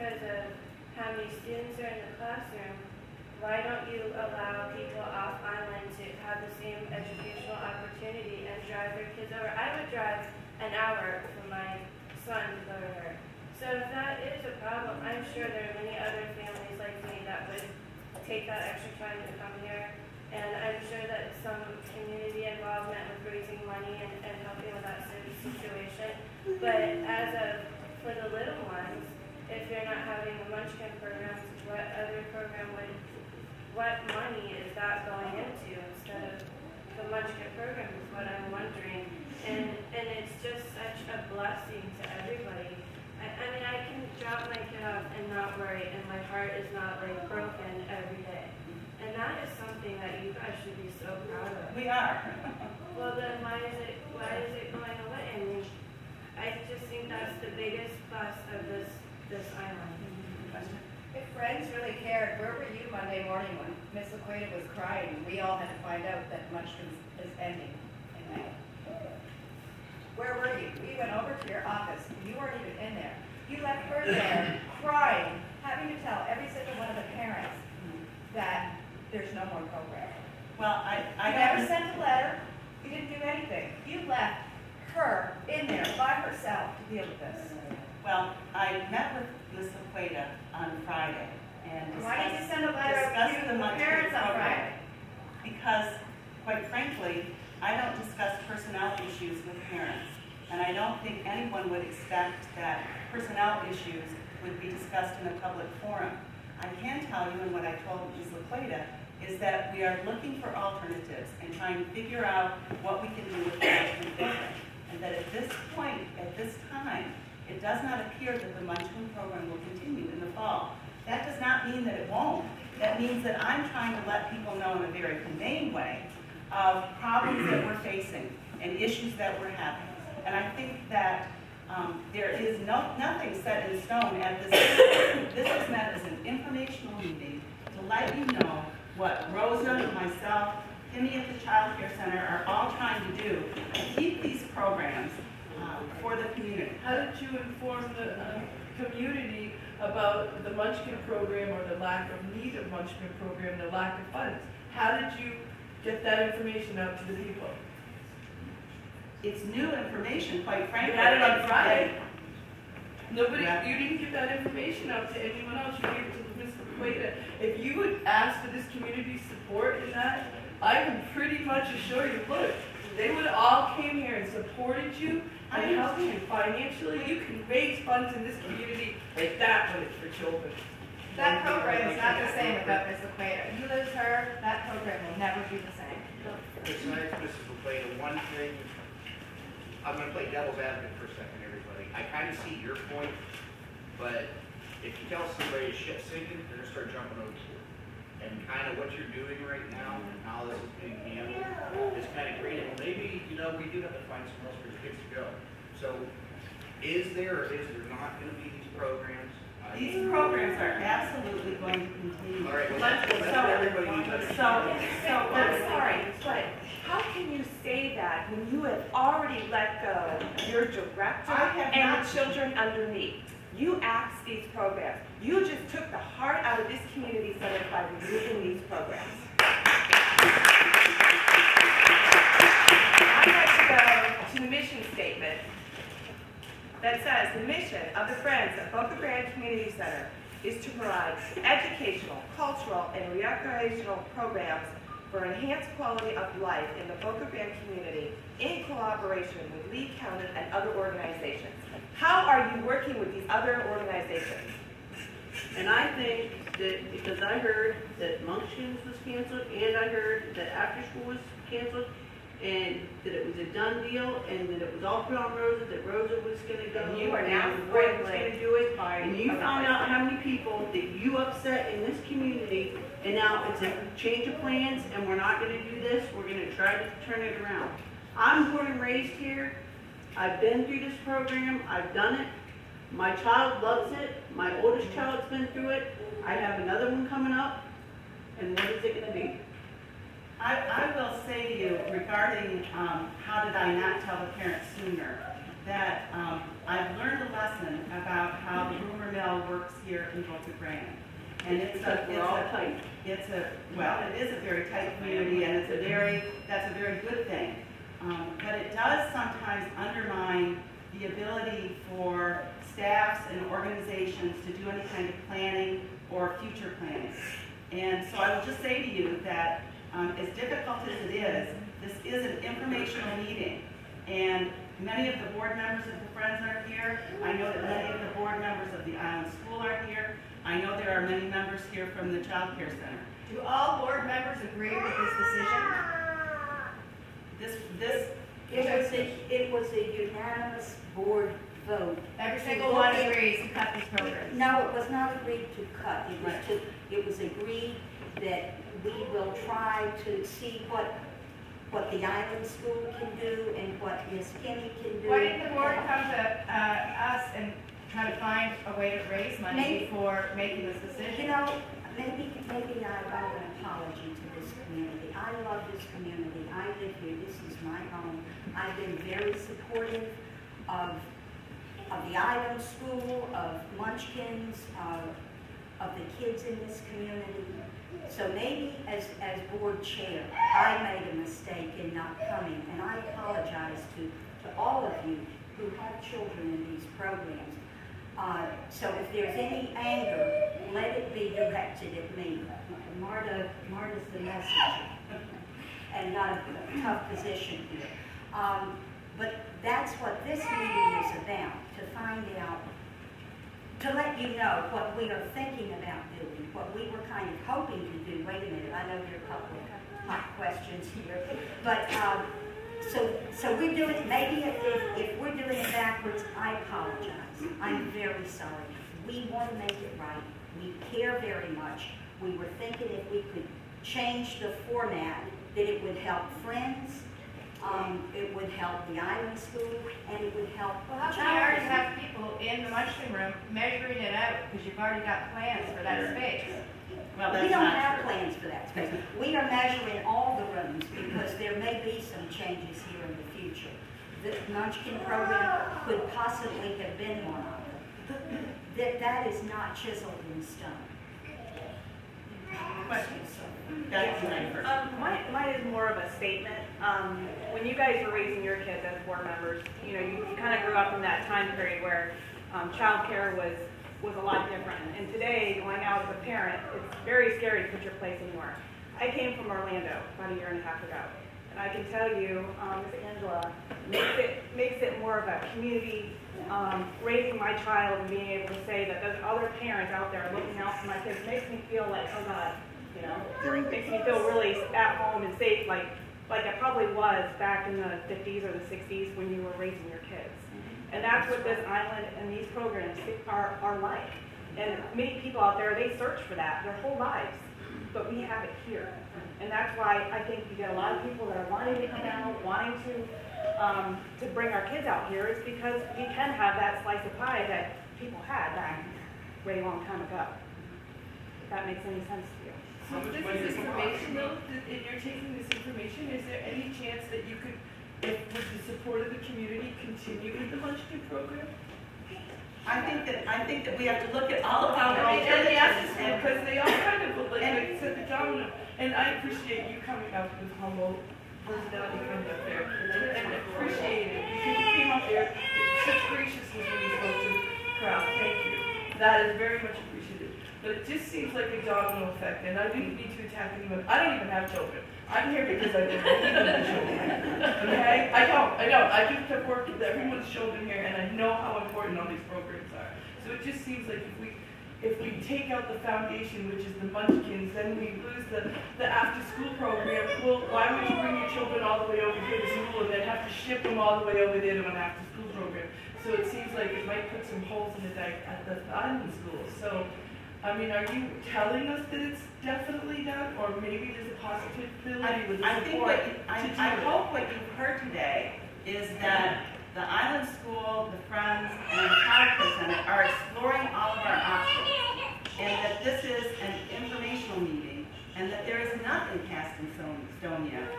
because of how many students are in the classroom, why don't you allow people off island to have the same educational opportunity and drive their kids over? I would drive an hour for my son to go to her. So if that is a problem, I'm sure there are many other families like me that would take that extra time to come here. And I'm sure that some community involvement with raising money and helping with that situation. But for the little ones, if you're not having the Munchkin programs, what other program what money is that going into instead of the Munchkin program is what I'm wondering. And it's just such a blessing to everybody. I mean, I can drop my kid off and not worry, and my heart is not like broken every day. And that is something that you guys should be so proud of. We are. Well, then why is it going away? I mean, I just think that's the biggest plus of this island. If friends really cared, where were you Monday morning when Miss Laqueta was crying? We all had to find out that Munchkin is ending in May. Where were you? We went over to your office. You weren't even in there. You left her there crying, having to tell every single one of the parents that there's no more program. Well, I never sent a letter. You didn't do anything. You left her in there by herself to deal with this. Well, I met with Ms. Laqueta on Friday and why did you send a letter to the parents on Friday? Because, quite frankly, I don't discuss personnel issues with parents, and I don't think anyone would expect that personnel issues would be discussed in a public forum. I can tell you, and what I told Ms. Laqueta, is that we are looking for alternatives and trying to figure out what we can do with the Munchkin program. And that at this point, at this time, it does not appear that the Munchkin program will continue in the fall. That does not mean that it won't. That means that I'm trying to let people know in a very humane way of problems that we're facing and issues that we're having. And I think that there is nothing set in stone at this time. This is meant as an informational meeting to let you know what Rosa, myself, Timmy at the Child Care Center are all trying to do to keep these programs for the community. How did you inform the community about the Munchkin program or the lack of need of Munchkin program, the lack of funds? How did you get that information out to the people? It's new information, quite frankly. You had it on Friday. Nobody, you didn't give that information out to anyone else. You gave it to Ms. Laqueta. If you would ask for this community support in that, I can pretty much assure you, look, they would have all came here and supported you and helped you financially. You can raise funds in this community like that when it's for children. That program is not the same without Ms. Laqueta. You lose her, that program will never be the same. Besides Mrs. Laqueta, one thing, I'm going to play devil's advocate for a second, everybody. I kind of see your point, but if you tell somebody a ship's sinking, they're going to start jumping overboard. And kind of what you're doing right now and how this is being handled is kind of great. And maybe, you know, we do have to find somewhere else for the kids to go. So is there or is there not going to be these programs? These programs are absolutely going to continue. All right, well, that's what everybody needs. I'm sorry, but how can you say that when you have already let go your director and the children underneath? You axed these programs. You just took the heart out of this community center by removing these programs. I'd like to go to the mission statement that says the mission of the Friends of Boca Grande Community Center is to provide educational, cultural, and recreational programs for enhanced quality of life in the Boca Grande community in collaboration with Lee County and other organizations. How are you working with these other organizations? And I think that because I heard that Munchkins was canceled and I heard that after school was canceled and that it was a done deal and that it was all put on Rosa, that Rosa was going to go and you are now was going to do it, and you found out how many people that you upset in this community, and now it's a change of plans and we're not going to do this, we're going to try to turn it around. I'm born and raised here. I've been through this program. I've done it. My child loves it. My oldest child's been through it. I have another one coming up. And what is it going to be? I will say to you regarding how did I not tell the parents sooner, that I've learned a lesson about how the rumor mill works here in Boca Grande. And it is a very tight community, and that's a very good thing. But it does sometimes undermine the ability for staffs and organizations to do any kind of planning or future planning. And so I will just say to you that as difficult as it is, this is an informational meeting. And many of the board members of the Friends are here. I know that many of the board members of the Island School are here. I know there are many members here from the Child Care Center. Do all board members agree with this decision? It was a unanimous board vote. Every single one agrees to cut this program. No, it was not agreed to cut. It was agreed that we will try to see what the Island School can do and what Miss Kinney can do. Why didn't the board come to us and try to find a way to raise money before making this decision? You know, maybe I owe an apology to this community. I love this community. I live here. This is my home. I've been very supportive of the Island School, of Munchkins, of the kids in this community. So maybe as board chair, I made a mistake in not coming, and I apologize to all of you who have children in these programs. So if there's any anger, let it be directed at me. Marta's the messenger, and not a tough position here. But that's what this meeting is about, to find out, to let you know what we are thinking about doing, what we were kind of hoping to do. Wait a minute, I know there are a couple of hot questions here. But so we're doing it, maybe if we're doing it backwards, I apologize. I'm very sorry. We want to make it right. We care very much. We were thinking if we could change the format, that it would help Friends, it would help the Island School, and it would help Well, how can you already have people in the munchkin room measuring it out because you've already got plans for that space? Well, we don't have plans for that space. We are measuring all the rooms because there may be some changes here in the future. The Munchkin program could possibly have been one of them. That is not chiseled in stone. Questions? That's Mine is more of a statement. When you guys were raising your kids as board members, you know, you kind of grew up in that time period where child care was a lot different. And today, going out as a parent, it's very scary to put your place anywhere. I came from Orlando about a year and a half ago, and I can tell you, Ms. Angela, makes it more of a community, raising my child and being able to say that there's other parents out there looking out for my kids makes me feel like, oh God, you know, makes me feel really at home and safe, like it probably was back in the 50s or the 60s when you were raising your kids. And that's what this island and these programs are like. And many people out there, they search for that their whole lives, but we have it here. And that's why I think you get a lot of people that are wanting to come out, wanting to bring our kids out here. It's because we can have that slice of pie that people had back way long time ago. If that makes any sense to you. So with this information though, and you're taking this information, is there any chance that you could, with the support of the community, continue with the Munchkin program? I think that we have to look at all of our alternatives, because they all kind of look like set the domino. And I appreciate you coming up with humble personality coming up there, and appreciate it because you came up there with such graciousness when you spoke to the crowd. Thank you. That is very much appreciated. But it just seems like a domino effect, and I didn't need to attack anyone. I don't even have children. I'm here because I believe in the children. Okay? I don't. I just have worked with everyone's children here, and I know how important all these programs are. So it just seems like if we take out the foundation, which is the Munchkins, then we lose the after-school program. Well, why would you bring your children all the way over here to school and then have to ship them all the way over there to an after-school program? So it seems like it might put some holes in the dike at the island school. So, I mean, are you telling us that it's definitely done, or maybe there's a possibility with the support I hope what you've heard today is that the Island School, the Friends, and the Child Care Center are exploring all of our options, and that this is an informational meeting, and that there is nothing cast in stone yet.